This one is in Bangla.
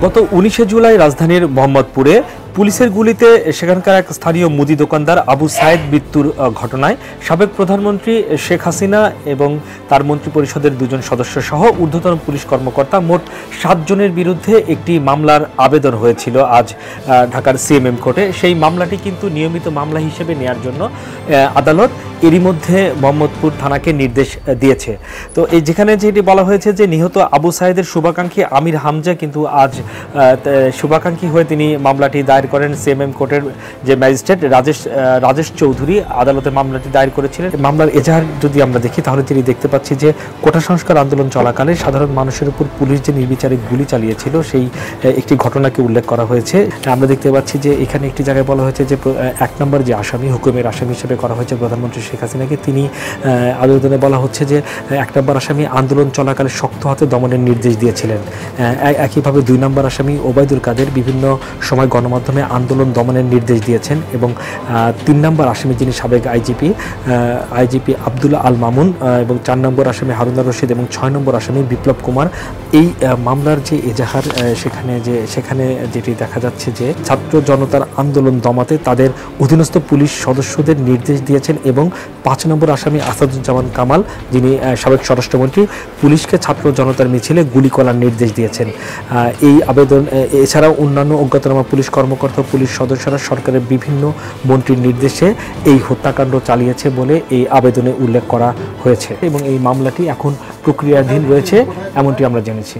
গত 19শে জুলাই রাজধানীর মোহাম্মদপুরে পুলিশের গুলিতে সেখানকার এক স্থানীয় মুদি দোকানদার আবু সায়েদ মৃত্যুর ঘটনায় সাবেক প্রধানমন্ত্রী শেখ হাসিনা এবং তার মন্ত্রিপরিষদের দুজন সদস্য সহ ঊর্ধ্বতন পুলিশ কর্মকর্তা মোট 7 জনের বিরুদ্ধে একটি মামলার আবেদন হয়েছিল আজ ঢাকার সিএমএম কোর্টে। সেই মামলাটি কিন্তু নিয়মিত মামলা হিসেবে নেয়ার জন্য আদালত এরই মধ্যে মোহাম্মদপুর থানাকে নির্দেশ দিয়েছে। তো এই যেখানে যেটি বলা হয়েছে যে নিহত আবু সায়েদের শুভাকাঙ্ক্ষী আমির হামজা কিন্তু আজ শুভাকাঙ্ক্ষী হয়ে তিনি মামলাটি দায়ের করেন। সিএমএম কোর্টের যে ম্যাজিস্ট্রেট রাজেশ চৌধুরী আদালতে মামলাটি দায়ের করেছিলেন। মামলার এজাহার যদি আমরা দেখি তাহলে তিনি দেখতে পাচ্ছি যে কোটা সংস্কার আন্দোলন চলাকালে সাধারণ মানুষের উপর পুলিশ যে নির্বিচারে গুলি চালিয়েছিল সেই একটি ঘটনাকে উল্লেখ করা হয়েছে। আমরা দেখতে পাচ্ছি যে এখানে একটি জায়গায় বলা হয়েছে যে 1 নম্বর যে আসামি হুকুমের আসামি হিসেবে করা হয়েছে প্রধানমন্ত্রী শেখ হাসিনাকে, তিনি আবেদনে বলা হচ্ছে যে 1 নম্বর আসামি আন্দোলন চলাকালে শক্ত হাতে দমনের নির্দেশ দিয়েছিলেন। একইভাবে 2 নম্বর আসামি ওবায়দুল কাদের বিভিন্ন সময় গণমাধ্যমে আন্দোলন দমনের নির্দেশ দিয়েছেন এবং 3 নম্বর আসামি যিনি সাবেক আইজিপি আব্দুল আল মামুন এবং 4 নম্বর আসামি হারুনার রশিদ এবং 6 নম্বর আসামি বিপ্লব কুমার। এই মামলার যে এজাহার সেখানে যেটি দেখা যাচ্ছে যে ছাত্র জনতার আন্দোলন দমাতে তাদের অধীনস্থ পুলিশ সদস্যদের নির্দেশ দিয়েছেন এবং 5 নম্বর আসামি আসাদুজ্জামান কামাল যিনি সাবেক স্বরাষ্ট্রমন্ত্রী পুলিশকে ছাত্র জনতার মিছিলে গুলি করার নির্দেশ দিয়েছেন। এই আবেদন এছাড়াও অন্যান্য অজ্ঞাতনামা পুলিশ কর্মকর্তা পুলিশ সদস্যরা সরকারের বিভিন্ন মন্ত্রীর নির্দেশে এই হত্যাকাণ্ড চালিয়েছে বলে এই আবেদনে উল্লেখ করা হয়েছে এবং এই মামলাটি এখন প্রক্রিয়াধীন রয়েছে এমনটি আমরা জেনেছি।